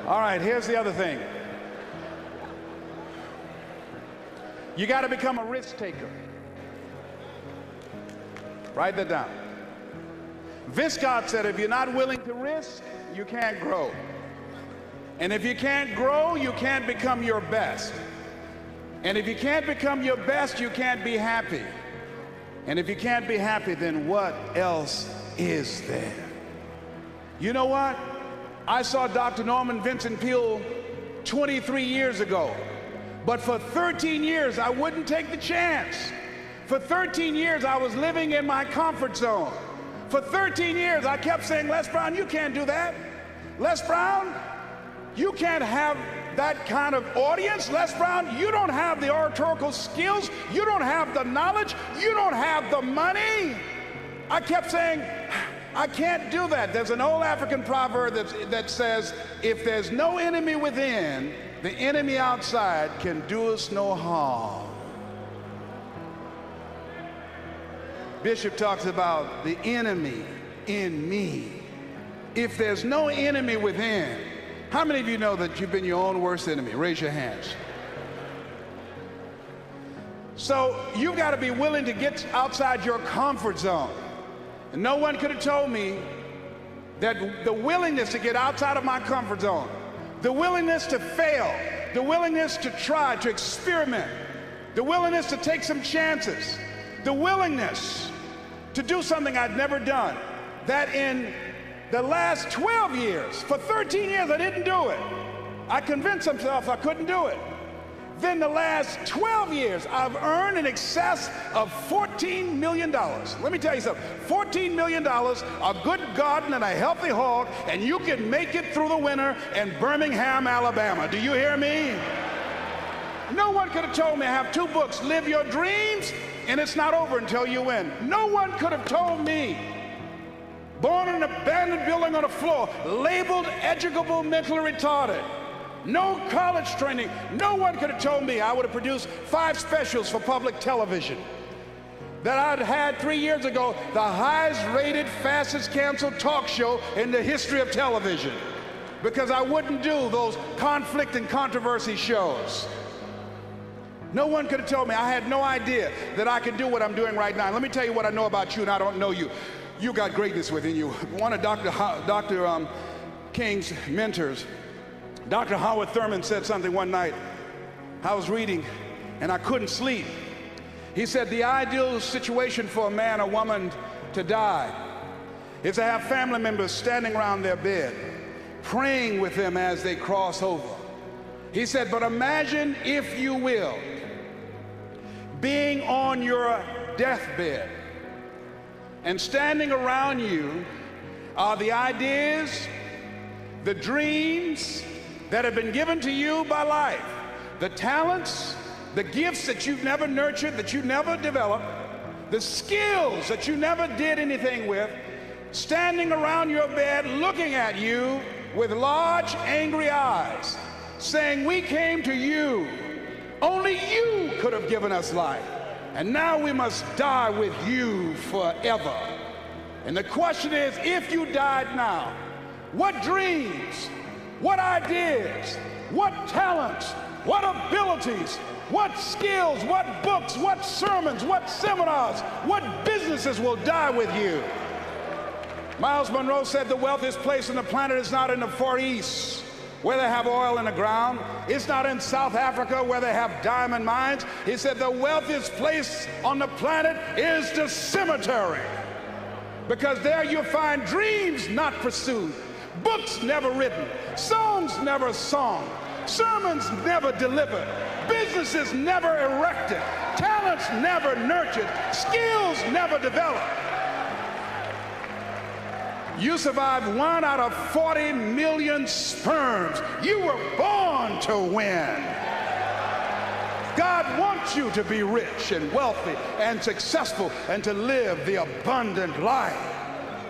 All right, here's the other thing. You got to become a risk taker. Write that down. Vince Scott said, if you're not willing to risk, you can't grow. And if you can't grow, you can't become your best. And if you can't become your best, you can't be happy. And if you can't be happy, then what else is there? You know what? I saw Dr. Norman Vincent Peale 23 years ago. But for 13 years, I wouldn't take the chance. For 13 years, I was living in my comfort zone. For 13 years, I kept saying, Les Brown, you can't do that. Les Brown, you can't have that kind of audience. Les Brown, you don't have the oratorical skills. You don't have the knowledge. You don't have the money. I kept saying, I can't do that. There's an old African proverb that says, if there's no enemy within, the enemy outside can do us no harm. Bishop talks about the enemy in me. If there's no enemy within, how many of you know that you've been your own worst enemy? Raise your hands. So you've got to be willing to get outside your comfort zone. And no one could have told me that the willingness to get outside of my comfort zone, the willingness to fail, the willingness to try, to experiment, the willingness to take some chances, the willingness to do something I'd never done, that in the last 12 years, for 13 years I didn't do it. I convinced myself I couldn't do it. Then the last 12 years, I've earned in excess of $14 million. Let me tell you something, $14 million, a good garden and a healthy hog, and you can make it through the winter in Birmingham, Alabama. Do you hear me? No one could have told me I have 2 books, Live Your Dreams, and It's Not Over Until You Win. No one could have told me, born in an abandoned building on the floor, labeled educable mentally retarded, no college training. No one could have told me I would have produced 5 specials for public television. That I'd had 3 years ago the highest rated, fastest canceled talk show in the history of television. Because I wouldn't do those conflict and controversy shows. No one could have told me. I had no idea that I could do what I'm doing right now. Let me tell you what I know about you, and I don't know you. You got greatness within you. One of Dr. King's mentors, Dr. Howard Thurman, said something one night. I was reading and I couldn't sleep. He said the ideal situation for a man or woman to die is to have family members standing around their bed, praying with them as they cross over. He said, but imagine, if you will, being on your deathbed, and standing around you are the ideas, the dreams that have been given to you by life, the talents, the gifts that you've never nurtured, that you never developed, the skills that you never did anything with, standing around your bed looking at you with large, angry eyes, saying, we came to you. Only you could have given us life. And now we must die with you forever. And the question is, if you died now, what dreams, what ideas, what talents, what abilities, what skills, what books, what sermons, what seminars, what businesses will die with you? Miles Monroe said the wealthiest place on the planet is not in the Far East, where they have oil in the ground. It's not in South Africa, where they have diamond mines. He said the wealthiest place on the planet is the cemetery, because there you'll find dreams not pursued, books never written, songs never sung, sermons never delivered, businesses never erected, talents never nurtured, skills never developed. You survived 1 out of 40 million sperms. You were born to win. God wants you to be rich and wealthy and successful and to live the abundant life.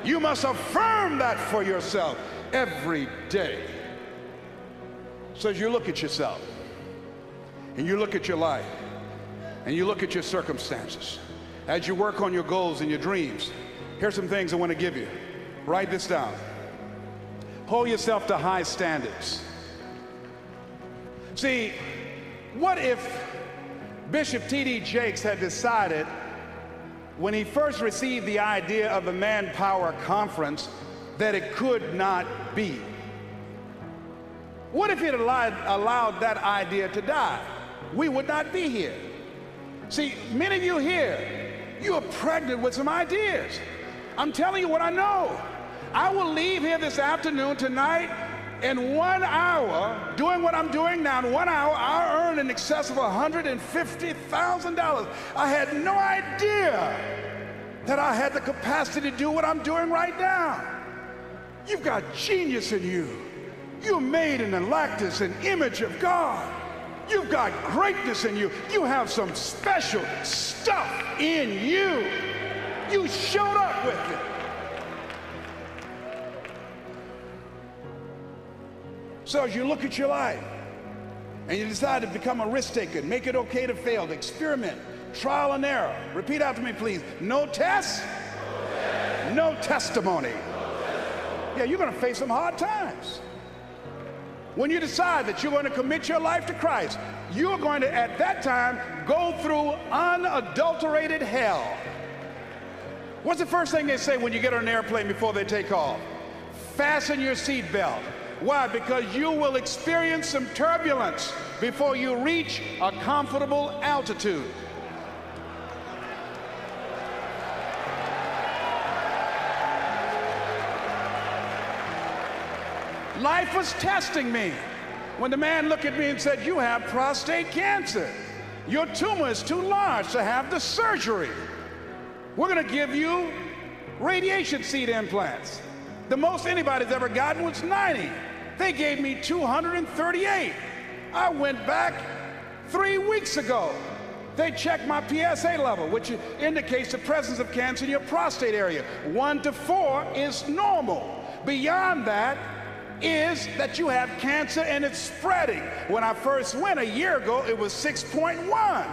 You must affirm that for yourself every day. So as you look at yourself and you look at your life and you look at your circumstances, as you work on your goals and your dreams, here's some things I want to give you. Write this down. Hold yourself to high standards. See, what if Bishop T.D. Jakes had decided when he first received the idea of the Manpower Conference that it could not be? What if he had allowed that idea to die? We would not be here. See, many of you here, you are pregnant with some ideas. I'm telling you what I know. I will leave here this afternoon, tonight, in 1 hour, doing what I'm doing now. In 1 hour, I'll earn in excess of $150,000. I had no idea that I had the capacity to do what I'm doing right now. You've got genius in you. You're made in the likeness and image of God. You've got greatness in you. You have some special stuff in you. You showed up with it. So as you look at your life and you decide to become a risk taker, make it okay to fail, to experiment, trial and error. Repeat after me, please. No test, no testimony. Yeah, you're going to face some hard times. When you decide that you're going to commit your life to Christ, you're going to, at that time, go through unadulterated hell. What's the first thing they say when you get on an airplane before they take off? Fasten your seatbelt. Why? Because you will experience some turbulence before you reach a comfortable altitude. Life was testing me when the man looked at me and said, "You have prostate cancer. Your tumor is too large to have the surgery. We're going to give you radiation seed implants." The most anybody's ever gotten was 90. They gave me 238. I went back 3 weeks ago. They checked my PSA level, which indicates the presence of cancer in your prostate area. 1 to 4 is normal. Beyond that is that you have cancer and it's spreading. When I first went a year ago, it was 6.1.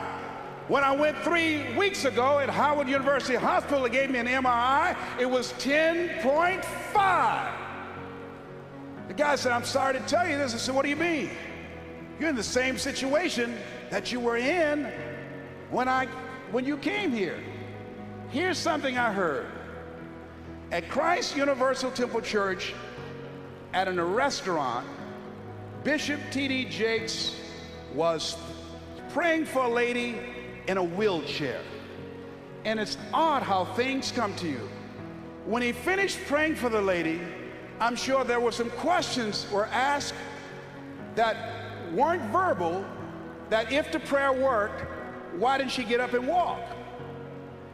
When I went 3 weeks ago at Howard University Hospital, they gave me an MRI, it was 10.5. The guy said, "I'm sorry to tell you this." I said, "What do you mean?" "You're in the same situation that you were in when you came here." Here's something I heard. At Christ Universal Temple Church, at a restaurant, Bishop T.D. Jakes was praying for a lady in a wheelchair. And it's odd how things come to you. When he finished praying for the lady, I'm sure there were some questions were asked that weren't verbal, that if the prayer worked, why didn't she get up and walk?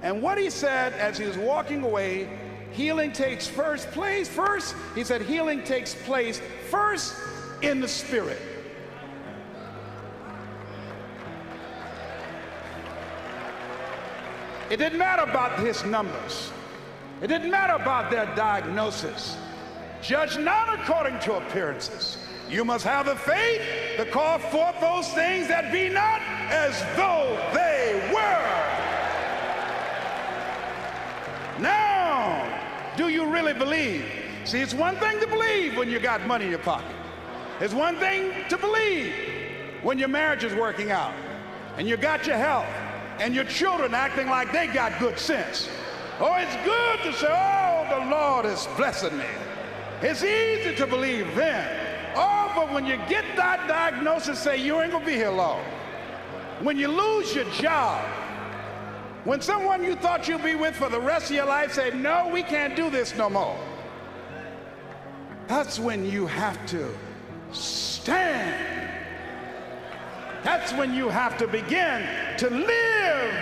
And what he said as he was walking away, healing takes first, he said, healing takes place first in the spirit. It didn't matter about his numbers. It didn't matter about their diagnosis. Judge not according to appearances. You must have the faith to call forth those things that be not as though they were. Now, do you really believe? See, it's one thing to believe when you got money in your pocket. It's one thing to believe when your marriage is working out and you got your health and your children acting like they got good sense. Oh, it's good to say, "Oh, the Lord is blessing me." It's easy to believe then. Oh, but when you get that diagnosis, say, "You ain't gonna be here long." When you lose your job, when someone you thought you'd be with for the rest of your life say, "No, we can't do this no more," that's when you have to stand. That's when you have to begin to live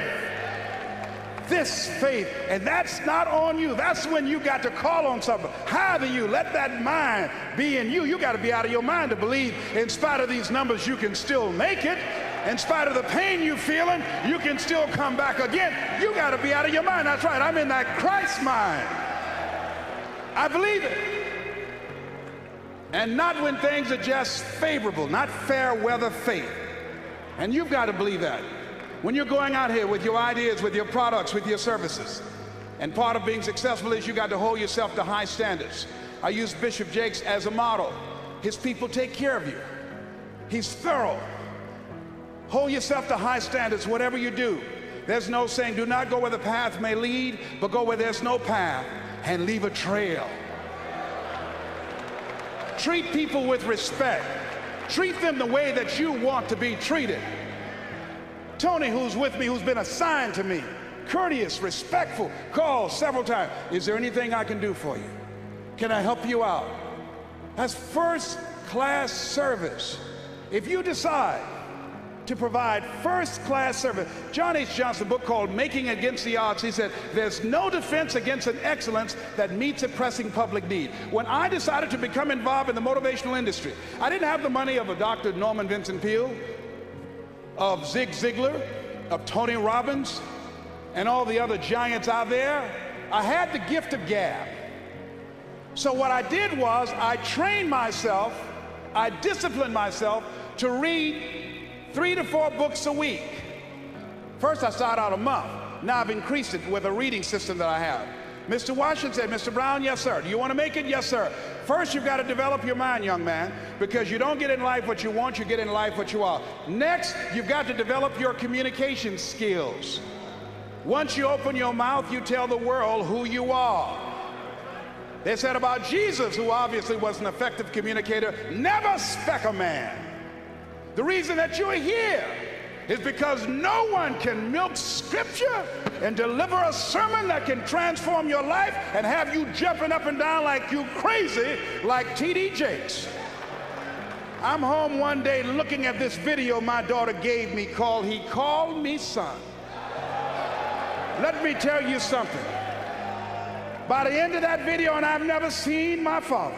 this faith. And that's not on you. That's when you got to call on something higher than you. Let that mind be in you. You got to be out of your mind to believe in spite of these numbers you can still make it. In spite of the pain you're feeling, you can still come back again. You got to be out of your mind. That's right. I'm in that Christ mind. I believe it. And not when things are just favorable, not fair weather faith. And you've got to believe that. When you're going out here with your ideas, with your products, with your services, and part of being successful is you got to hold yourself to high standards. I use Bishop Jakes as a model. His people take care of you. He's thorough. Hold yourself to high standards, whatever you do. There's no saying, do not go where the path may lead, but go where there's no path and leave a trail. Treat people with respect. Treat them the way that you want to be treated. Tony, who's with me, who's been assigned to me, courteous, respectful, called several times. Is there anything I can do for you? Can I help you out? That's first-class service. If you decide to provide first-class service, John H. Johnson, a book called Making Against the Odds, he said, there's no defense against an excellence that meets a pressing public need. When I decided to become involved in the motivational industry, I didn't have the money of a Dr. Norman Vincent Peale, of Zig Ziglar, of Tony Robbins, and all the other giants out there. I had the gift of gab. So what I did was I trained myself, I disciplined myself to read 3 to 4 books a week. First I started out a month. Now I've increased it with a reading system that I have. Mr. Washington said, Mr. Brown, yes sir. Do you want to make it? Yes sir. First you've got to develop your mind, young man, because you don't get in life what you want, you get in life what you are. Next, you've got to develop your communication skills. Once you open your mouth, you tell the world who you are. They said about Jesus, who obviously was an effective communicator, never spec a man. The reason that you're here is because no one can milk scripture and deliver a sermon that can transform your life and have you jumping up and down like you crazy, like T.D. Jakes. I'm home one day looking at this video my daughter gave me called He Called Me Son. Let me tell you something. By the end of that video, and I've never seen my father,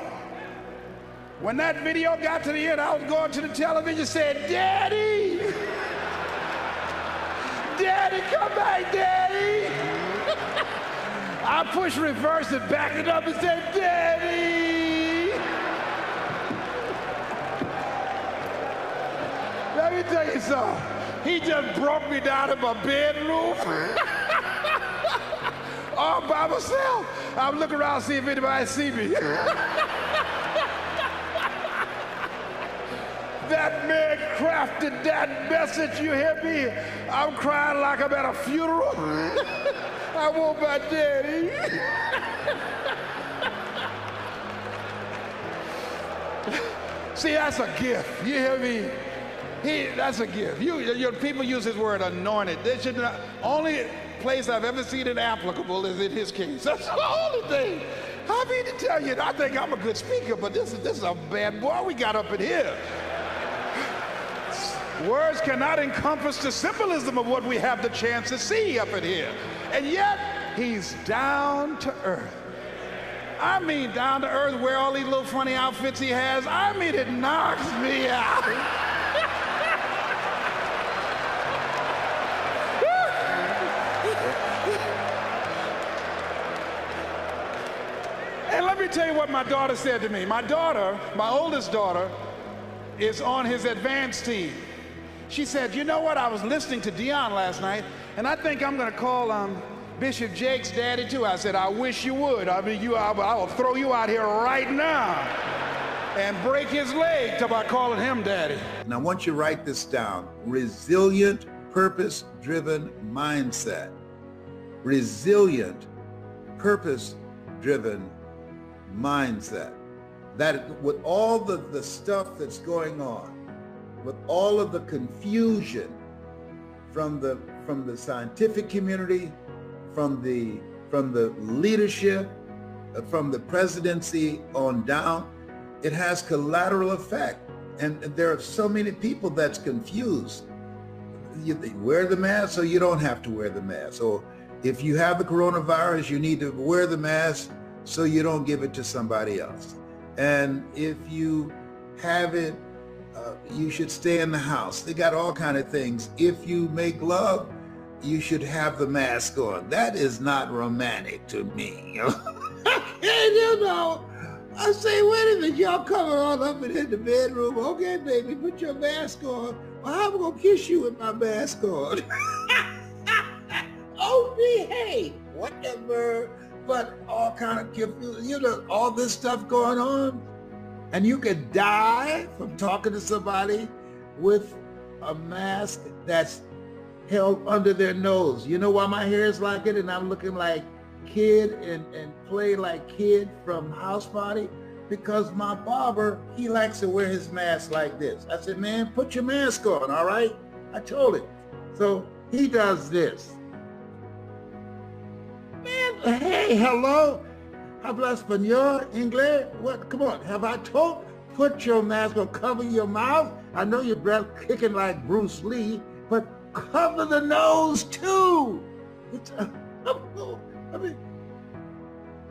when that video got to the end, I was going to the television saying, Daddy! Daddy, come back, Daddy! I pushed reverse and backed it up and said, Daddy! Let me tell you something. He just broke me down in my bedroom. All by myself. I'm looking around to see if anybody see me. That man crafted that message, you hear me? I'm crying like I'm at a funeral. I want my daddy. See, that's a gift. You hear me? That's a gift. People use his word anointed. They should not, only place I've ever seen it applicable is in his case. That's the only thing. I mean to tell you, I think I'm a good speaker, but this is a bad boy we got up in here. Words cannot encompass the symbolism of what we have the chance to see up in here. And yet, he's down to earth. I mean down to earth, where all these little funny outfits he has. I mean, it knocks me out. And let me tell you what my daughter said to me. My daughter, my oldest daughter, is on his advanced team. She said, you know what, I was listening to Dion last night, and I think I'm going to call Bishop Jake's daddy too. I said, I wish you would. I mean, I will throw you out here right now and break his leg till I calling him daddy. Now, I want you to write this down. Resilient, purpose-driven mindset. Resilient, purpose-driven mindset. That with all the stuff that's going on, with all of the confusion from the scientific community, from the leadership, from the presidency on down, it has collateral effect. And there are so many people that's confused. You wear the mask so you don't have to wear the mask. Or if you have the coronavirus, you need to wear the mask so you don't give it to somebody else. And if you have it, you should stay in the house. They got all kind of things. If you make love, you should have the mask on. That is not romantic to me. And you know, I say, wait a minute, y'all coming all up in the bedroom. Okay, baby, put your mask on. Well, I'm gonna kiss you with my mask on. Oh, behave, whatever. But all kind of confusion, you know, all this stuff going on. And you could die from talking to somebody with a mask that's held under their nose. You know why my hair is like it and I'm looking like Kid and play like Kid from House Party? Because my barber, he likes to wear his mask like this. I said, man, put your mask on, all right? I told him. So he does this. Man, hey, hello. Habla español, English? What? Come on, have I told? Put your mask on, cover your mouth. I know your breath kicking like Bruce Lee, but cover the nose too. It's, I mean,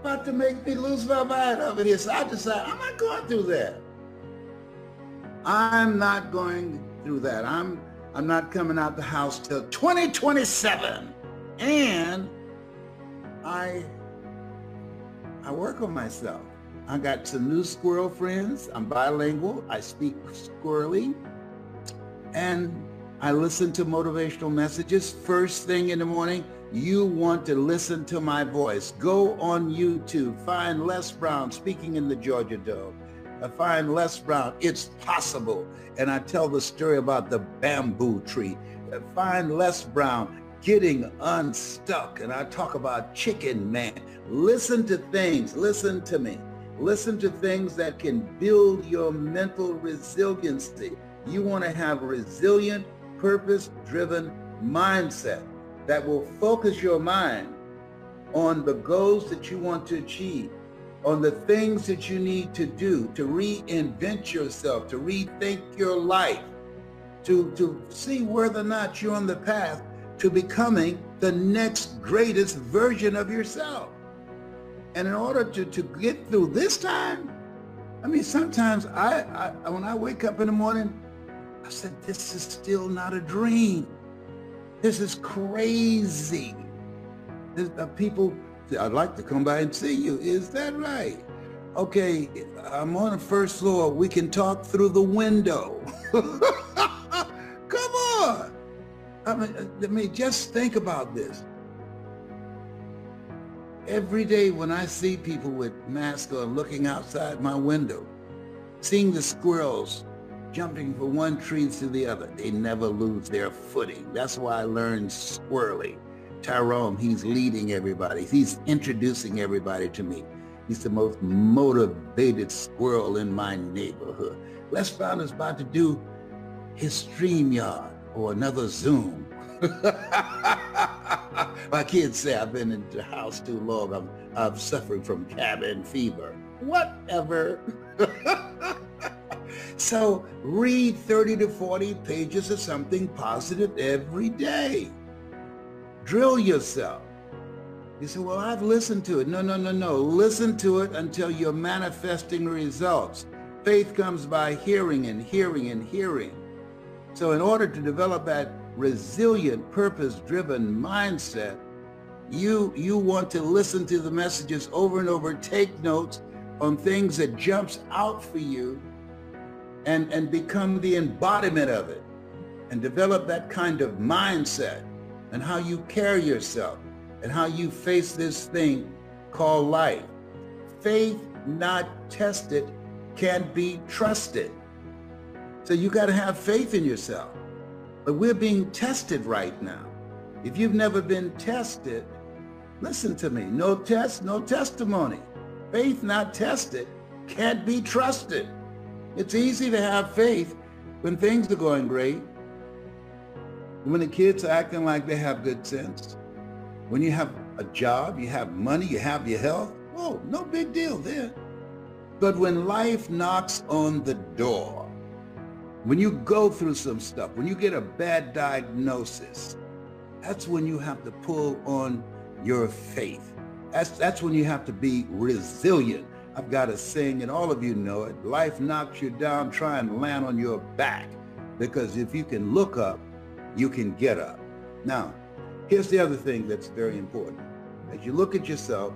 about to make me lose my mind over here. So I decided I'm not going through that. I'm not going through that. I'm not coming out the house till 2027. And I work on myself. I got some new squirrel friends. I'm bilingual. I speak squirrely. And I listen to motivational messages first thing in the morning. You want to listen to my voice. Go on YouTube. Find Les Brown speaking in the Georgia Dome. Find Les Brown. It's possible. And I tell the story about the bamboo tree. Find Les Brown getting unstuck. And I talk about Chicken Man. Listen to things. Listen to me. Listen to things that can build your mental resiliency. You want to have a resilient, purpose-driven mindset that will focus your mind on the goals that you want to achieve, on the things that you need to do to reinvent yourself, to rethink your life, to see whether or not you're on the path to becoming the next greatest version of yourself. And in order to get through this time, I mean, sometimes when I wake up in the morning, I said, this is still not a dream. This is crazy. People say, I'd like to come by and see you. Is that right? Okay, I'm on the first floor. We can talk through the window. Come on. I mean, just think about this. Every day when I see people with masks on looking outside my window, seeing the squirrels jumping from one tree to the other, they never lose their footing. That's why I learned squirrely. Tyrone, he's leading everybody. He's introducing everybody to me. He's the most motivated squirrel in my neighborhood. Les Brown is about to do his StreamYard or another Zoom. My kids say I've been in the house too long. I'm suffering from cabin fever. Whatever. So read 30 to 40 pages of something positive every day. Drill yourself. You say, well, I've listened to it. No. Listen to it until you're manifesting results. Faith comes by hearing and hearing and hearing. So in order to develop that resilient, purpose-driven mindset, you want to listen to the messages over and over, take notes on things that jumps out for you, and become the embodiment of it, and develop that kind of mindset and how you carry yourself and how you face this thing called life. Faith not tested can't be trusted. So you got to have faith in yourself. But we're being tested right now. If you've never been tested, listen to me. No test, no testimony. Faith not tested can't be trusted. It's easy to have faith when things are going great. When the kids are acting like they have good sense. When you have a job, you have money, you have your health. Oh, no big deal there. But when life knocks on the door, when you go through some stuff, when you get a bad diagnosis, that's when you have to pull on your faith. That's when you have to be resilient. I've got a saying, and all of you know it, life knocks you down, try and land on your back. Because if you can look up, you can get up. Now, here's the other thing that's very important. As you look at yourself,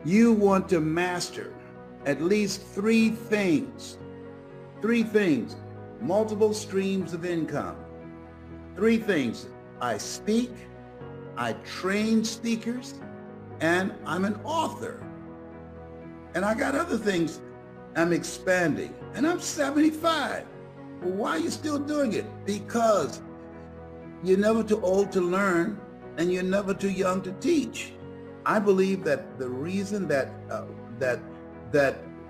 you want to master at least three things, multiple streams of income. Three things: I speak, I train speakers, and I'm an author. And I got other things I'm expanding, and I'm 75. Well, why are you still doing it? Because you're never too old to learn and you're never too young to teach. I believe that the reason that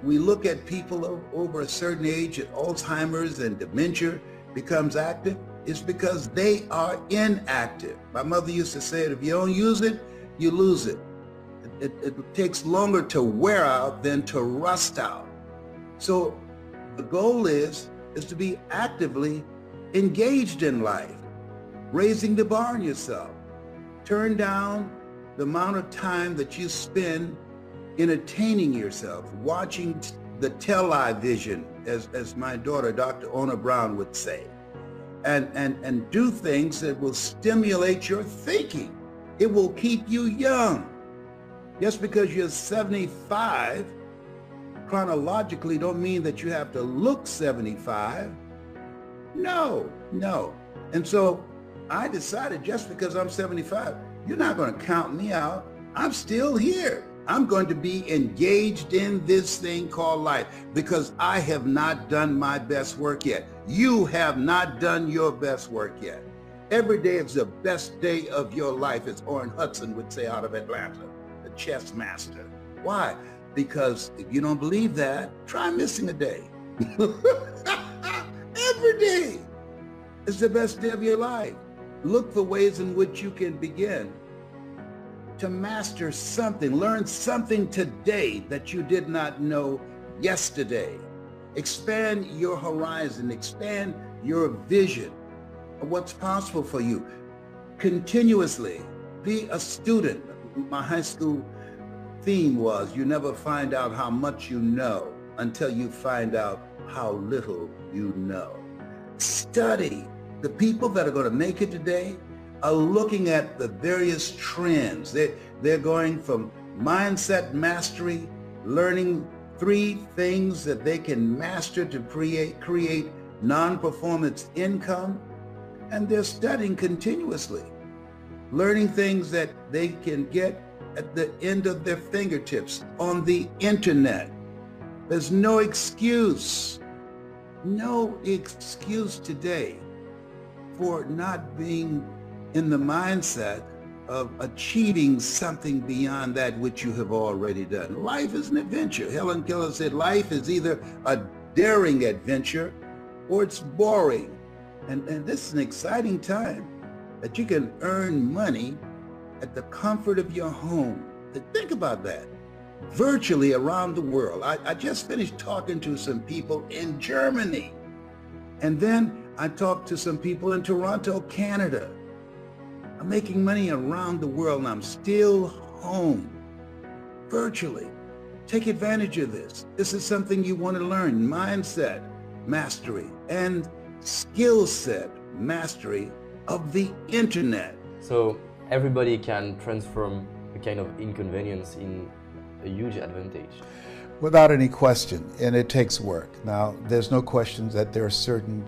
we look at people over a certain age, Alzheimer's and dementia becomes active, is because they are inactive. My mother used to say it, if you don't use it, you lose it. It takes longer to wear out than to rust out. So the goal is to be actively engaged in life, raising the bar on yourself. Turn down the amount of time that you spend entertaining yourself, watching the television, as my daughter, Dr. Ona Brown, would say, and do things that will stimulate your thinking. It will keep you young. Just because you're 75, chronologically don't mean that you have to look 75. No. And so I decided, just because I'm 75, you're not going to count me out. I'm still here. I'm going to be engaged in this thing called life because I have not done my best work yet. You have not done your best work yet. Every day is the best day of your life, as Orrin Hudson would say out of Atlanta, the chess master. Why? Because if you don't believe that, try missing a day. Every day is the best day of your life. Look for ways in which you can begin to master something, learn something today that you did not know yesterday. Expand your horizon, expand your vision of what's possible for you. Continuously be a student. My high school theme was, you never find out how much you know until you find out how little you know. Study. The people that are going to make it today are looking at the various trends. They're going from mindset mastery, learning 3 things that they can master to create non-performance income, and they're studying continuously, learning things that they can get at the end of their fingertips on the internet. There's no excuse today for not being in the mindset of achieving something beyond that which you have already done. Life is an adventure. Helen Keller said life is either a daring adventure or it's boring. And this is an exciting time that you can earn money at the comfort of your home. Think about that. Virtually around the world. I just finished talking to some people in Germany. And then I talked to some people in Toronto, Canada. I'm making money around the world and I'm still home, virtually. Take advantage of this. This is something you want to learn. Mindset mastery and skill set mastery of the internet. So everybody can transform a kind of inconvenience in a huge advantage. Without any question, and it takes work. Now, there's no question that there are certain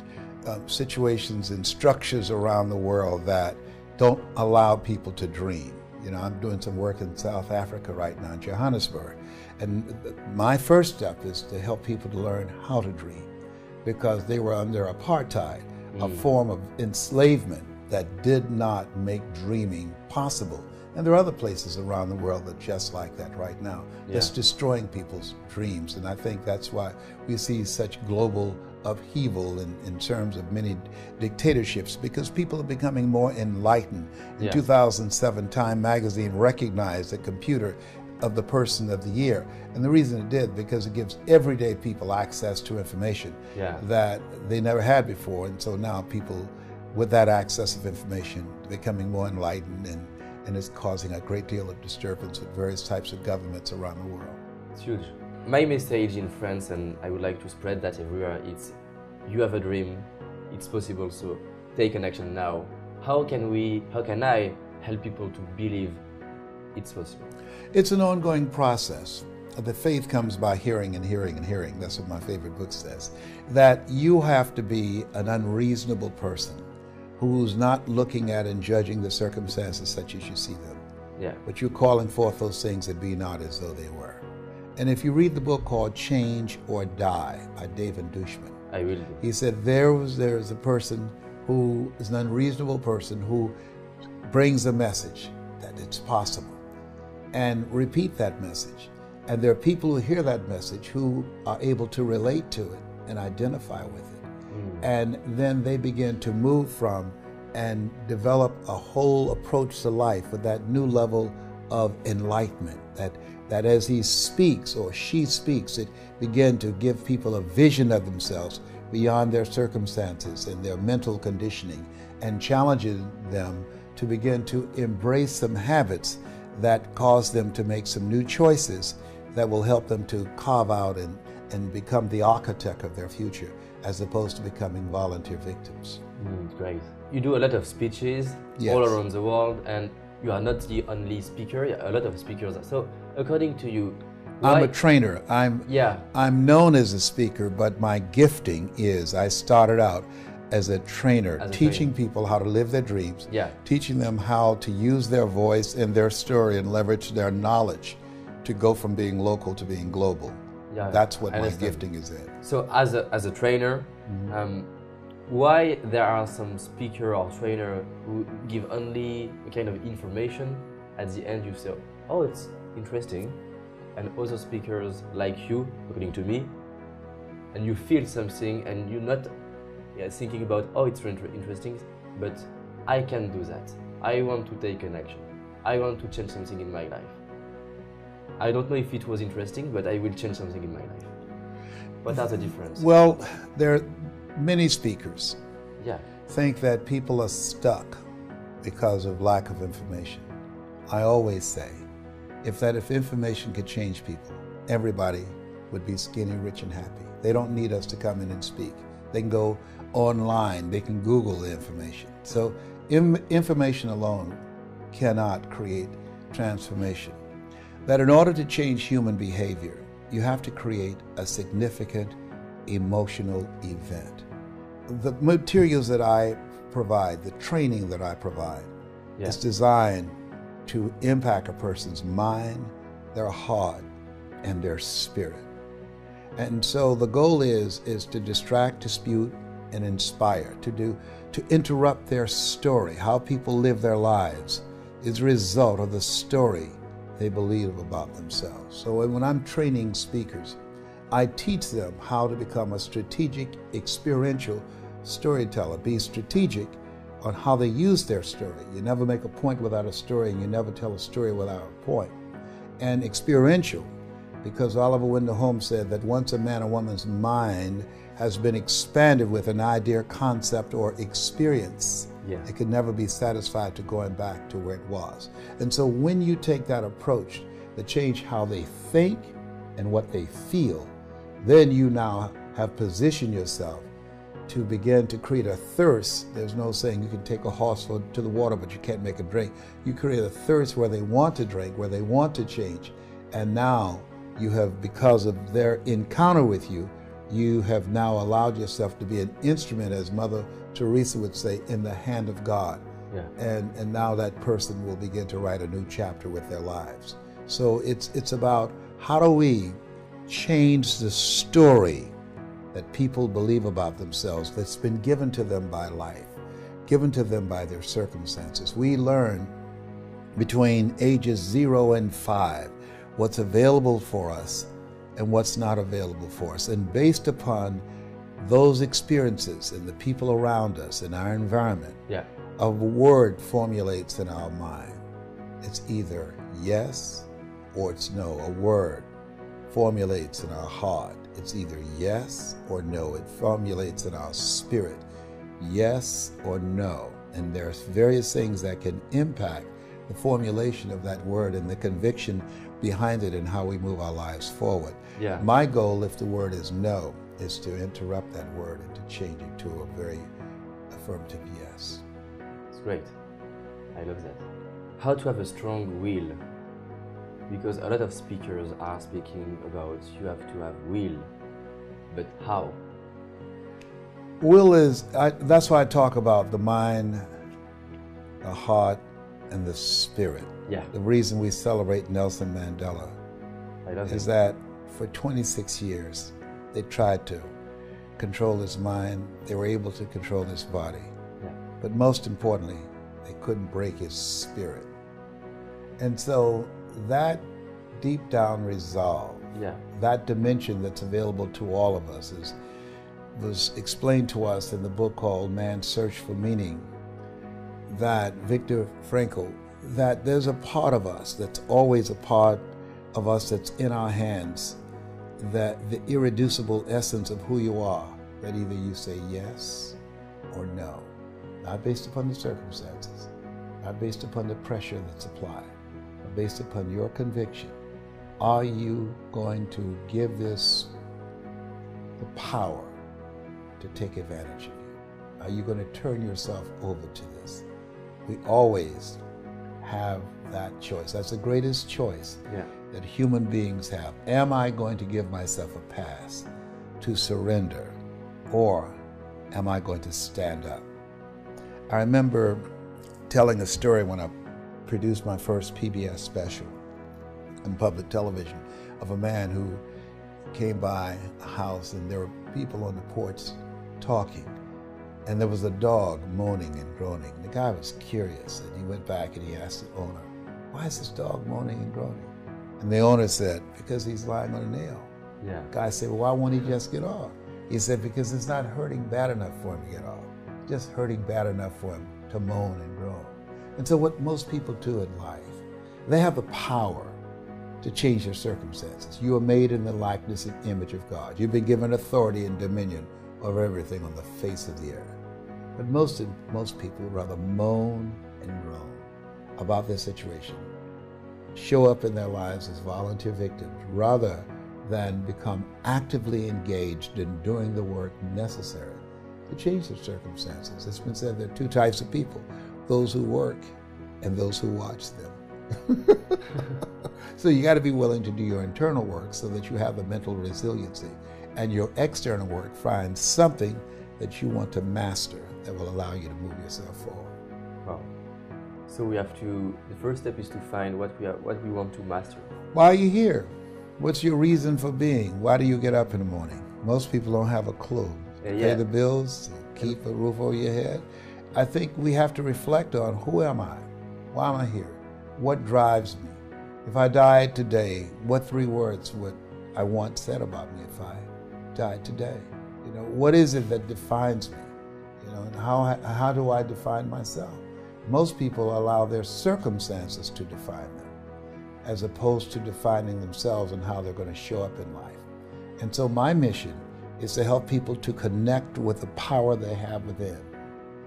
situations and structures around the world that don't allow people to dream. You know, I'm doing some work in South Africa right now, in Johannesburg, and my first step is to help people to learn how to dream, because they were under apartheid, a form of enslavement that did not make dreaming possible. And there are other places around the world that are just like that right now. That's destroying people's dreams. And I think that's why we see such global upheaval in terms of many dictatorships, because people are becoming more enlightened. In 2007, Time magazine recognized the computer of the person of the year. And the reason it did, because it gives everyday people access to information that they never had before. And so now people, with that access of information, becoming more enlightened, and it's causing a great deal of disturbance with various types of governments around the world. It's huge. My message in France, and I would like to spread that everywhere, it's you have a dream, it's possible, so take an action now. How can I help people to believe it's possible? It's an ongoing process. The faith comes by hearing and hearing and hearing. That's what my favorite book says. That you have to be an unreasonable person who's not looking at and judging the circumstances such as you see them. But you're calling forth those things that be not as though they were. And if you read the book called Change or Die by David Dushman, I will do. He said, there's a person who is an unreasonable person who brings a message that it's possible, and repeat that message. And there are people who hear that message who are able to relate to it and identify with it. And then they begin to move from and develop a whole approach to life with that new level of enlightenment, that as he speaks or she speaks, it begin to give people a vision of themselves beyond their circumstances and their mental conditioning, and challenges them to begin to embrace some habits that cause them to make some new choices that will help them to carve out and become the architect of their future, as opposed to becoming volunteer victims. Great. You do a lot of speeches all around the world, and you are not the only speaker. A lot of speakers. So, according to you, I'm a trainer. I'm known as a speaker, but my gifting is I started out as a trainer, teaching people how to live their dreams, teaching them how to use their voice and their story and leverage their knowledge to go from being local to being global. That's what my gifting is in. So as a trainer, why there are some speaker or trainer who give only a kind of information, at the end you say, oh, it's interesting, and other speakers like you, according to me, and you feel something and you're not thinking about, oh, it's interesting, but I can do that. I want to take an action. I want to change something in my life. I don't know if it was interesting, but I will change something in my life. What are the differences? Well, there are many speakers think that people are stuck because of lack of information. I always say, if information could change people, everybody would be skinny, rich, and happy. They don't need us to come in and speak. They can go online, they can Google the information. So information alone cannot create transformation. That in order to change human behavior, you have to create a significant emotional event. The materials that I provide, the training that I provide, is designed to impact a person's mind, their heart, and their spirit. And so the goal is to distract, dispute, and inspire, to interrupt their story. How people live their lives is a result of the story they believe about themselves. So when I'm training speakers, I teach them how to become a strategic, experiential storyteller. Be strategic on how they use their story. You never make a point without a story, and you never tell a story without a point. And experiential, because Oliver Wendell Holmes said that once a man or woman's mind has been expanded with an idea, concept, or experience, it could never be satisfied to going back to where it was. And so when you take that approach to change how they think and what they feel, then you now have positioned yourself to begin to create a thirst. There's no saying you can take a horse to the water, but you can't make it drink. You create a thirst where they want to drink, where they want to change. And now you have, because of their encounter with you, you have now allowed yourself to be an instrument, as Mother Teresa would say, in the hand of God. And now that person will begin to write a new chapter with their lives. So it's about how do we change the story that people believe about themselves that's been given to them by life, given to them by their circumstances. We learn between ages 0 and 5 what's available for us and what's not available for us. And based upon those experiences and the people around us and our environment, a word formulates in our mind. It's either yes or it's no. A word formulates in our heart. It's either yes or no. It formulates in our spirit, yes or no. And there's various things that can impact the formulation of that word and the conviction behind it and how we move our lives forward. My goal, if the word is no, is to interrupt that word and to change it to a very affirmative yes. It's great. I love that. How to have a strong will? Because a lot of speakers are speaking about you have to have will, but how? Will is, that's why I talk about the mind, the heart, and the spirit. The reason we celebrate Nelson Mandela is that for 26 years they tried to control his mind. They were able to control his body. Yeah. But most importantly, they couldn't break his spirit. And so that deep down resolve, Yeah. that dimension that's available to all of us was explained to us in the book called Man's Search for Meaning, that Viktor Frankl, that there's a part of us that's always a part of us that's in our hands, that the irreducible essence of who you are, that either you say yes or no, not based upon the circumstances, not based upon the pressure that's applied, but based upon your conviction. Are you going to give this the power to take advantage of you? Are you going to turn yourself over to this? We always have that choice. That's the greatest choice that human beings have. Am I going to give myself a pass to surrender, or am I going to stand up? I remember telling a story when I produced my first PBS special in public television of a man who came by a house and there were people on the porch talking, and there was a dog moaning and groaning. The guy was curious, and he went back and he asked the owner, "Why is this dog moaning and groaning?" And the owner said, "Because he's lying on a nail." Yeah. The guy said, "Well, why won't he just get off?" He said, "Because it's not hurting bad enough for him to get off. It's just hurting bad enough for him to moan and groan." And so what most people do in life, they have the power to change their circumstances. You are made in the likeness and image of God. You've been given authority and dominion over everything on the face of the earth. But most people would rather moan and groan about their situation, show up in their lives as volunteer victims, rather than become actively engaged in doing the work necessary to change their circumstances. It's been said there are two types of people: those who work and those who watch them. So you got to be willing to do your internal work so that you have the mental resiliency, and your external work finds something that you want to master that will allow you to move yourself forward. Wow. So we have to, the first step is to find what we want to master. Why are you here? What's your reason for being? Why do you get up in the morning? Most people don't have a clue. Pay the bills, keep a roof over your head. I think we have to reflect on, who am I? Why am I here? What drives me? If I died today, what 3 words would I want said about me if I died today? You know, what is it that defines me? You know, and how do I define myself? Most people allow their circumstances to define them, as opposed to defining themselves and how they're going to show up in life. And so my mission is to help people to connect with the power they have within,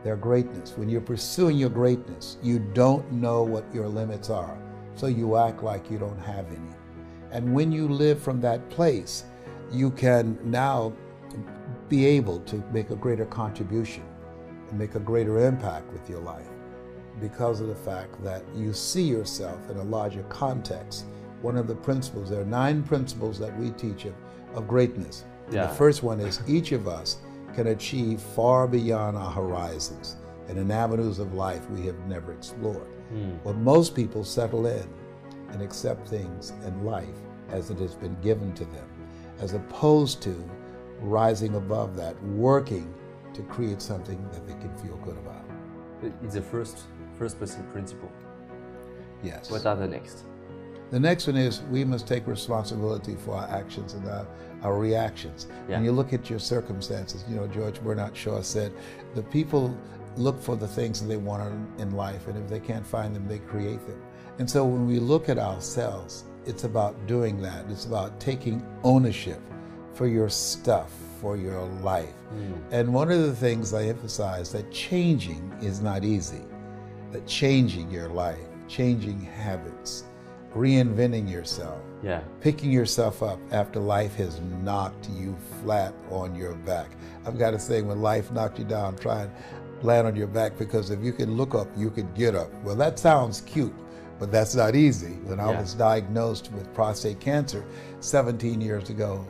their greatness. When you're pursuing your greatness, you don't know what your limits are, so you act like you don't have any. And when you live from that place, you can now be able to make a greater contribution and make a greater impact with your life, because of the fact that you see yourself in a larger context. One of the principles, there are 9 principles that we teach of greatness. And the first one is, each of us can achieve far beyond our horizons and in avenues of life we have never explored. But most people settle in and accept things in life as it has been given to them, as opposed to rising above that, working to create something that they can feel good about. It's the first person principle. Yes. What are the next? The next one is, we must take responsibility for our actions and our reactions. When you look at your circumstances, you know, George Bernard Shaw said, the people look for the things that they want in life, and if they can't find them, they create them. And so when we look at ourselves, it's about doing that. It's about taking ownership for your stuff, for your life. And one of the things I emphasize, that changing is not easy, that changing your life, changing habits, reinventing yourself, picking yourself up after life has knocked you flat on your back. I've got to say, when life knocked you down, try and land on your back, because if you can look up, you can get up. Well, that sounds cute, but that's not easy. When I was diagnosed with prostate cancer 17 years ago,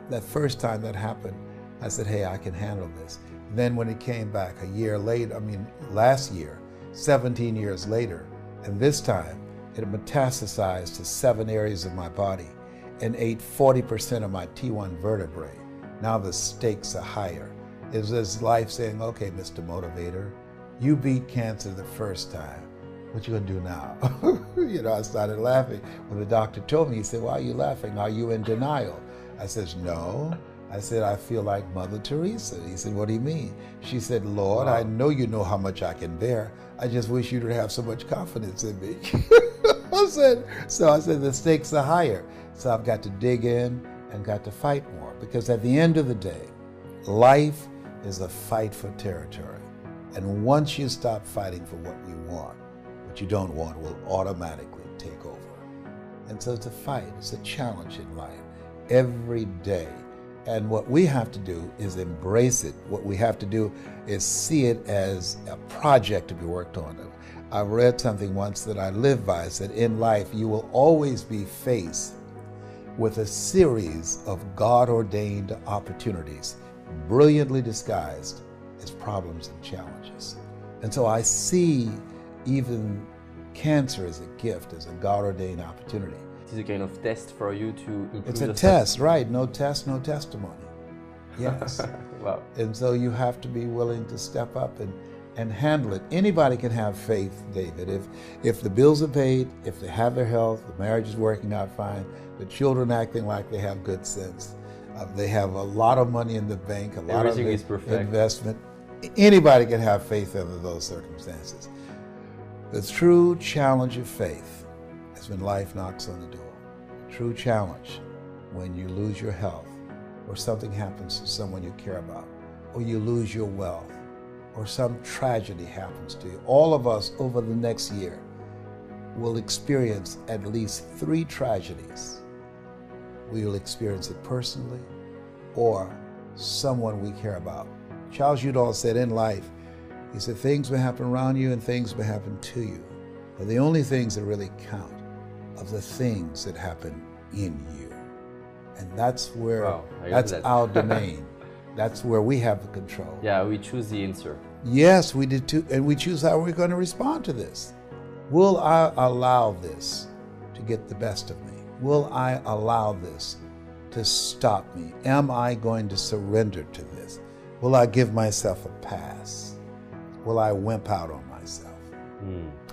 that first time that happened, I said, hey, I can handle this. Then when it came back a year later, last year, 17 years later, and this time it metastasized to 7 areas of my body and ate 40% of my T1 vertebrae. Now the stakes are higher. It's this life saying, okay, Mr. Motivator, you beat cancer the first time. What you gonna do now? I started laughing. When the doctor told me, he said, why are you laughing? Are you in denial? I said, no. I said, I feel like Mother Teresa. He said, what do you mean? She said, Lord, I know you know how much I can bear. I just wish you to have so much confidence in me. I said, the stakes are higher. So I've got to dig in and got to fight more, because at the end of the day, life is a fight for territory. And once you stop fighting for what you want, what you don't want will automatically take over. And so it's a fight, it's a challenge in life every day. And what we have to do is embrace it. What we have to do is see it as a project to be worked on. I read something once that I live by. It said, in life, you will always be faced with a series of God-ordained opportunities, brilliantly disguised as problems and challenges. And so I see even cancer as a gift, as a God-ordained opportunity. It is a kind of test for you to improve. It's a test, right? No test, no testimony. Yes. Wow. And so you have to be willing to step up and handle it. Anybody can have faith, David. If the bills are paid, if they have their health, the marriage is working out fine, the children acting like they have good sense, they have a lot of money in the bank, a lot of investment. Anybody can have faith under those circumstances. The true challenge of faith is when life knocks on the door. The true challenge when you lose your health, or something happens to someone you care about, or you lose your wealth, or some tragedy happens to you. All of us over the next year will experience at least 3 tragedies. We will experience it personally or someone we care about. Charles Udall said in life, he said, things will happen around you and things will happen to you. But the only things that really count are the things that happen in you. And that's where, that's our domain. That's where we have the control. Yeah, we choose the answer. Yes, we did too. And we choose how we're going to respond to this. Will I allow this to get the best of me? Will I allow this to stop me? Am I going to surrender to this? Will I give myself a pass? Will I wimp out on myself?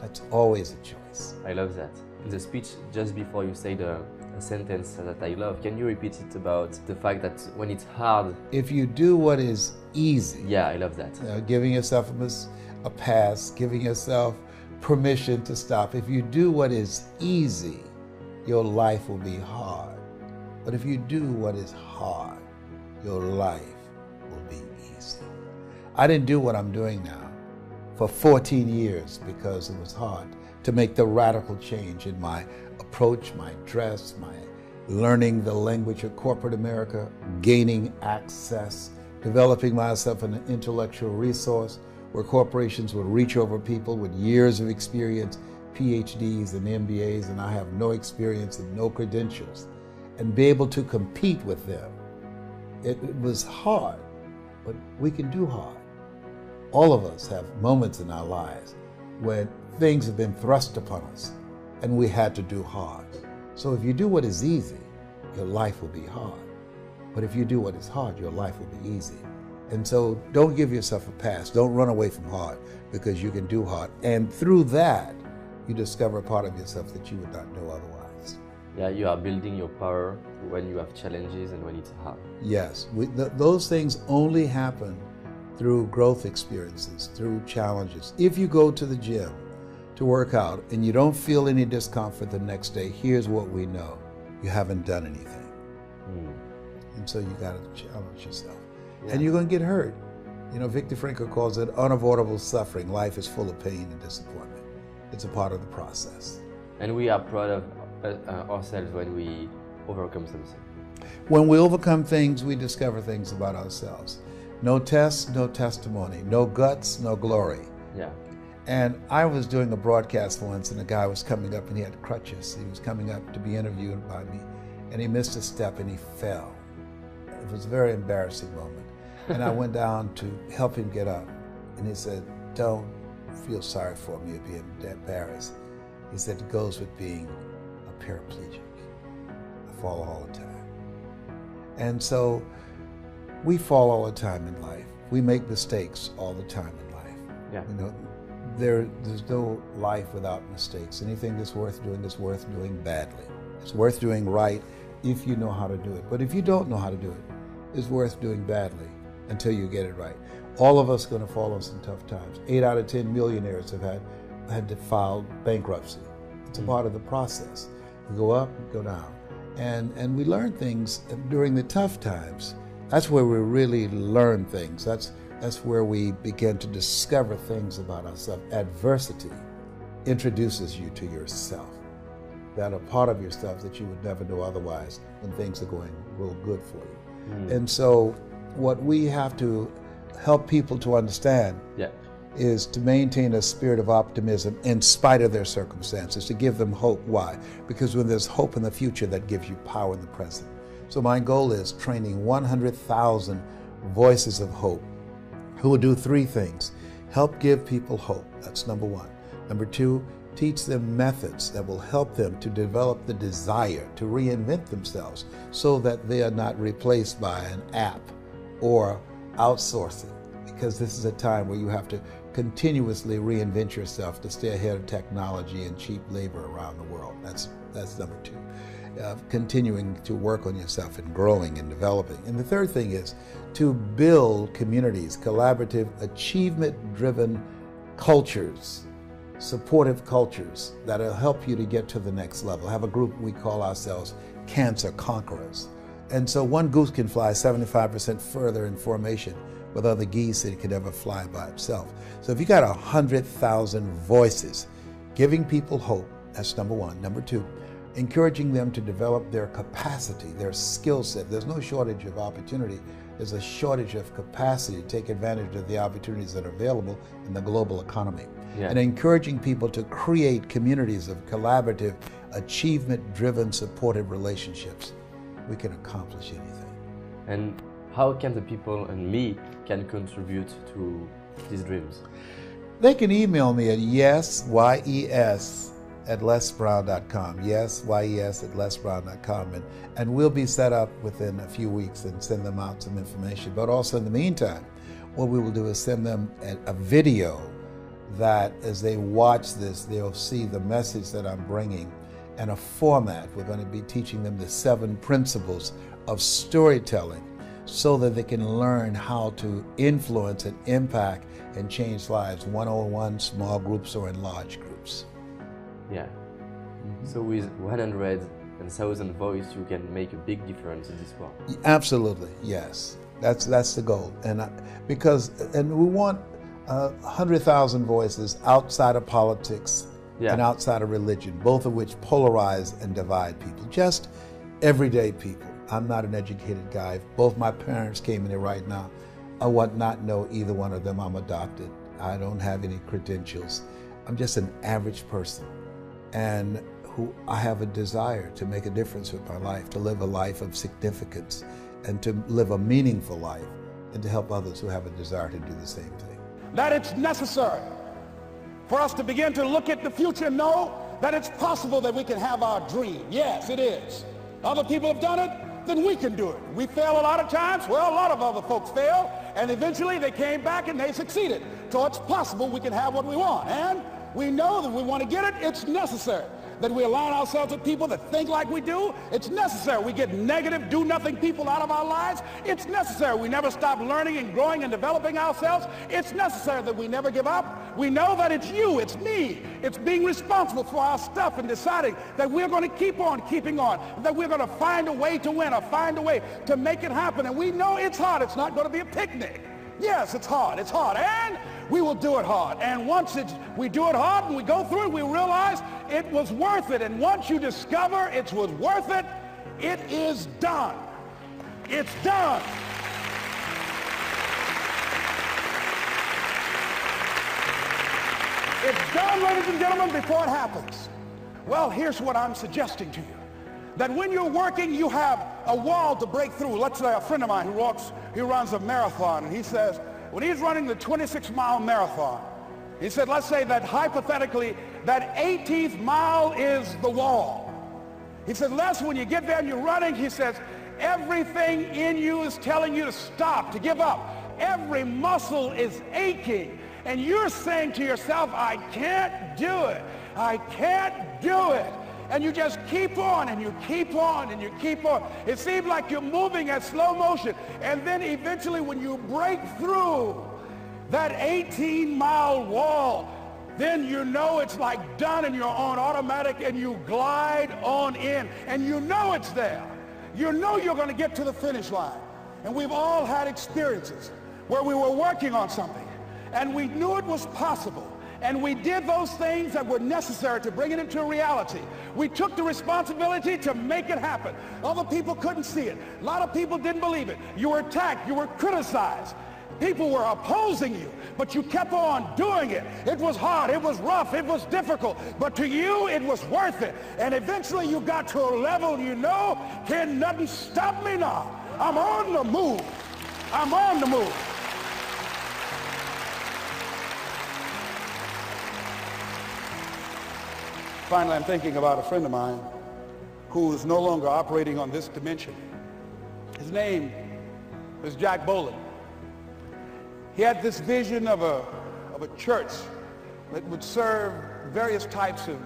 That's always a choice. I love that. In the speech, just before you said a sentence that I love, can you repeat it about the fact that when it's hard? If you do what is easy. Yeah, I love that. Giving yourself a pass, giving yourself permission to stop. If you do what is easy, your life will be hard. But if you do what is hard, your life will be easy. I didn't do what I'm doing now for 14 years because it was hard to make the radical change in my approach, my dress, my learning the language of corporate America, gaining access, developing myself an intellectual resource where corporations would reach over people with years of experience, PhDs and MBAs, and I have no experience and no credentials, and be able to compete with them. It was hard, but we can do hard. All of us have moments in our lives when things have been thrust upon us and we had to do hard. So if you do what is easy, your life will be hard. But if you do what is hard, your life will be easy. And so don't give yourself a pass. Don't run away from hard, because you can do hard. And through that, you discover a part of yourself that you would not know otherwise. Yeah, you are building your power when you have challenges and when it's hard. Yes, those things only happen through growth experiences, through challenges. If you go to the gym to work out and you don't feel any discomfort the next day, here's what we know: you haven't done anything. And so you got to challenge yourself. And you're going to get hurt. You know, Viktor Frankl calls it unavoidable suffering. Life is full of pain and disappointment. It's a part of the process. And we are proud of ourselves when we overcome something. When we overcome things, we discover things about ourselves. No tests, no testimony. No guts, no glory. Yeah. And I was doing a broadcast once, and a guy was coming up and he had crutches. He was coming up to be interviewed by me, and he missed a step and he fell. It was a very embarrassing moment. And I went down to help him get up. And he said, "Don't feel sorry for me or be embarrassed." He said, "It goes with being a paraplegic. I fall all the time." And so we fall all the time in life. We make mistakes all the time in life. Yeah. You know, there's no life without mistakes. Anything that's worth doing is worth doing badly. It's worth doing right if you know how to do it. But if you don't know how to do it, it's worth doing badly until you get it right. All of us are going to fall on some tough times. 8 out of 10 millionaires have had to file bankruptcy. It's a part of the process. We go up, we go down. And we learn things during the tough times. That's where we really learn things. That's where we begin to discover things about ourselves. Adversity introduces you to yourself, that are part of yourself that you would never know otherwise when things are going real good for you. And so what we have to help people to understand is to maintain a spirit of optimism in spite of their circumstances, to give them hope. Why? Because when there's hope in the future, that gives you power in the present. So my goal is training 100,000 voices of hope who will do 3 things. Help give people hope. That's number 1. Number 2, teach them methods that will help them to develop the desire to reinvent themselves so that they are not replaced by an app or outsourcing, because this is a time where you have to continuously reinvent yourself to stay ahead of technology and cheap labor around the world. That's number 2. Continuing to work on yourself and growing and developing. And the third thing is to build communities, collaborative, achievement-driven cultures, supportive cultures that'll help you to get to the next level. Have a group we call ourselves Cancer Conquerors. And so one goose can fly 75% further in formation with other geese than it could ever fly by itself. So if you got 100,000 voices giving people hope, that's number 1. Number 2, encouraging them to develop their capacity, their skill set. There's no shortage of opportunity. There's a shortage of capacity to take advantage of the opportunities that are available in the global economy. And encouraging people to create communities of collaborative, achievement-driven, supportive relationships. We can accomplish anything. And how can the people and me can contribute to these dreams? They can email me at yes@lesbrown.com. yes@lesbrown.com, and we'll be set up within a few weeks and send them out some information. But also in the meantime, what we will do is send them a video that as they watch this, they'll see the message that I'm bringing and a format. We're going to be teaching them the 7 principles of storytelling so that they can learn how to influence and impact and change lives, one-on-one, small groups, or in large groups. Yeah. So with 100,000 voices, you can make a big difference in this world. Absolutely, yes. That's the goal. And we want 100,000 voices outside of politics and outside of religion, both of which polarize and divide people. Just everyday people. I'm not an educated guy. Both my parents came in here right now. I would not know either one of them. I'm adopted. I don't have any credentials. I'm just an average person, and I have a desire to make a difference with my life, to live a life of significance, and to live a meaningful life, and to help others who have a desire to do the same thing. That it's necessary for us to begin to look at the future and know that it's possible that we can have our dream. Yes, it is. Other people have done it, then we can do it. We fail a lot of times. Well, a lot of other folks fail, and eventually they came back and they succeeded. So it's possible we can have what we want. And we know that we want to get it. It's necessary that we align ourselves with people that think like we do. It's necessary we get negative, do-nothing people out of our lives. It's necessary we never stop learning and growing and developing ourselves. It's necessary that we never give up. We know that it's you, it's me. It's being responsible for our stuff and deciding that we're going to keep on keeping on, that we're going to find a way to win or find a way to make it happen. And we know it's hard. It's not going to be a picnic. Yes, it's hard, and we will do it hard. And once we do it hard and we go through it, we realize it was worth it. And once you discover it was worth it, it is done. It's done. It's done, ladies and gentlemen, before it happens. Well, here's what I'm suggesting to you. That when you're working, you have a wall to break through. Let's say a friend of mine who runs a marathon, and he says, when he's running the 26-mile marathon, he said, let's say that hypothetically, that 18th mile is the wall. He said, Les, when you get there and you're running, he says, Everything in you is telling you to stop, to give up. Every muscle is aching. And you're saying to yourself, I can't do it. I can't do it. And you just keep on and you keep on and you keep on. It seems like you're moving at slow motion. And then eventually when you break through that 18-mile wall, then you know it's like done and you're on automatic and you glide on in and you know it's there. You know you're going to get to the finish line. And we've all had experiences where we were working on something and we knew it was possible. And we did those things that were necessary to bring it into reality. We took the responsibility to make it happen. Other people couldn't see it. A lot of people didn't believe it. You were attacked. You were criticized. People were opposing you, but you kept on doing it. It was hard. It was rough. It was difficult. But to you, it was worth it. And eventually you got to a level you know, can nothing stop me now. I'm on the move. I'm on the move. Finally, I'm thinking about a friend of mine who is no longer operating on this dimension. His name is Jack Boland. He had this vision of a church that would serve various types of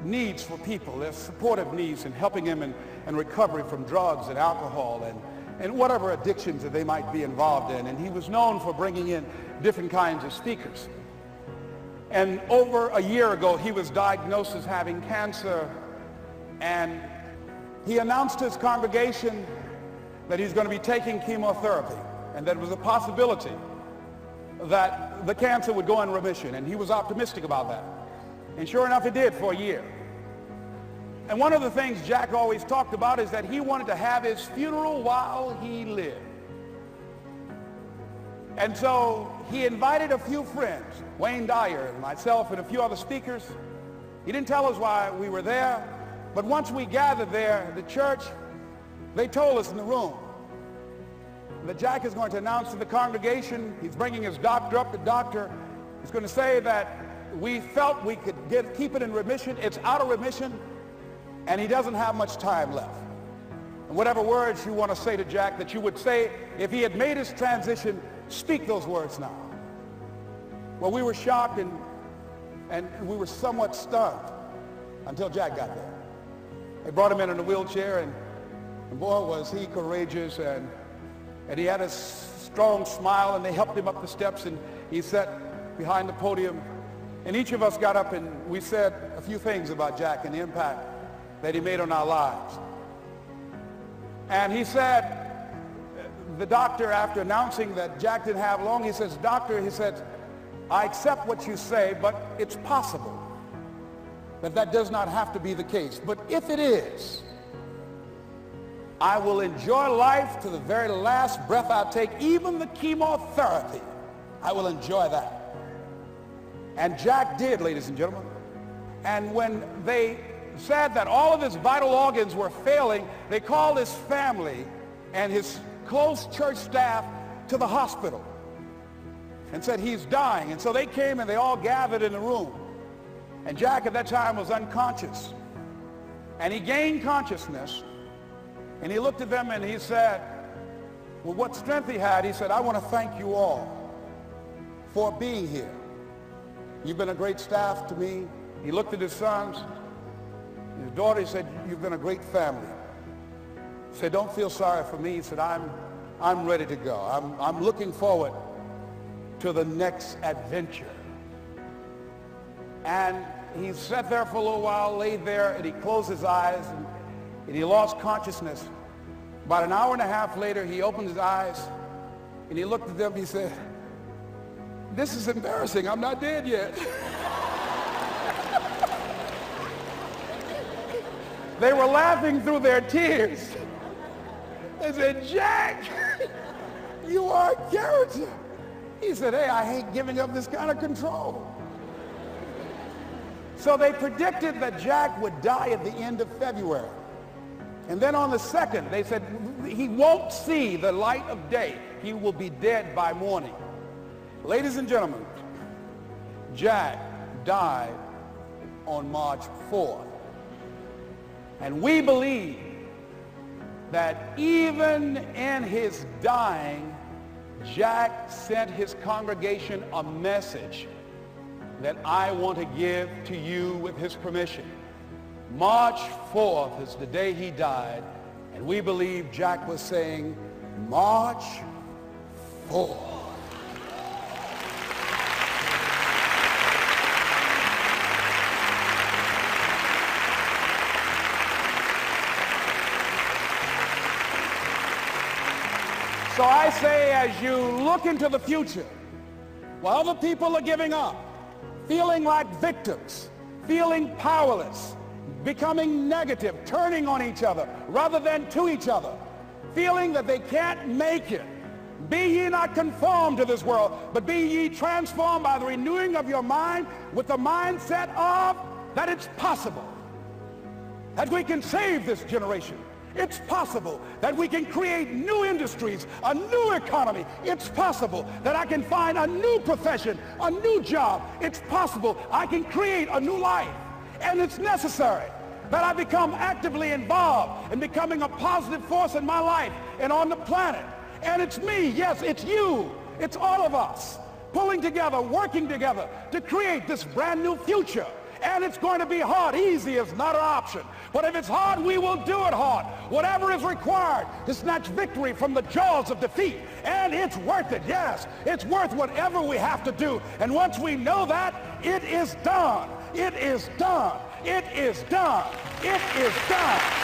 needs for people. There's supportive needs and helping them in recovery from drugs and alcohol and whatever addictions that they might be involved in. And he was known for bringing in different kinds of speakers. And over a year ago, he was diagnosed as having cancer, and he announced to his congregation that he's going to be taking chemotherapy, and that it was a possibility that the cancer would go in remission, and he was optimistic about that. And sure enough, it did for a year. And one of the things Jack always talked about is that he wanted to have his funeral while he lived. And so he invited a few friends, Wayne Dyer and myself and a few other speakers. He didn't tell us why we were there, but once we gathered there, the church, they told us in the room that Jack is going to announce to the congregation, he's bringing his doctor up. The doctor is going to say that we felt we could keep it in remission. It's out of remission, and he doesn't have much time left. And whatever words you want to say to Jack that you would say if he had made his transition, speak those words now. Well, we were shocked and we were somewhat stunned until Jack got there. They brought him in a wheelchair, and boy, was he courageous, and he had a strong smile, and they helped him up the steps, and he sat behind the podium. And each of us got up and we said a few things about Jack and the impact that he made on our lives. And he said, the doctor, after announcing that Jack didn't have long, he says, "Doctor," he said, "I accept what you say, but it's possible that does not have to be the case. But if it is, I will enjoy life to the very last breath I take, even the chemotherapy. I will enjoy that." And Jack did, ladies and gentlemen. And when they said that all of his vital organs were failing, they called his family and his close church staff to the hospital and said, "He's dying." And so they came and they all gathered in the room. And Jack at that time was unconscious. And he gained consciousness. And he looked at them and he said, with what strength he had, he said, "I want to thank you all for being here. You've been a great staff to me." He looked at his sons, his daughter. He said, "You've been a great family." He said, "Don't feel sorry for me." He said, I'm ready to go. I'm looking forward to the next adventure." And he sat there for a little while, laid there, and he closed his eyes, and he lost consciousness. About an hour and a half later, he opened his eyes, and he looked at them. He said, "This is embarrassing. I'm not dead yet." They were laughing through their tears. They said, "Jack, you are a character." He said, "Hey, I hate giving up this kind of control." So they predicted that Jack would die at the end of February. And then on the 2nd, they said, he won't see the light of day. He will be dead by morning. Ladies and gentlemen, Jack died on March 4th. And we believe that even in his dying, Jack sent his congregation a message that I want to give to you with his permission. March 4th is the day he died, and we believe Jack was saying, March 4th. So I say, as you look into the future, while other people are giving up, feeling like victims, feeling powerless, becoming negative, turning on each other rather than to each other, feeling that they can't make it, be ye not conformed to this world, but be ye transformed by the renewing of your mind with the mindset of that it's possible that we can save this generation. It's possible that we can create new industries, a new economy. It's possible that I can find a new profession, a new job. It's possible I can create a new life. And it's necessary that I become actively involved in becoming a positive force in my life and on the planet. And it's me, yes, it's you, it's all of us, pulling together, working together to create this brand new future. And it's going to be hard. Easy is not an option. But if it's hard, we will do it hard. Whatever is required to snatch victory from the jaws of defeat. And it's worth it, yes. It's worth whatever we have to do. And once we know that, it is done. It is done. It is done. It is done.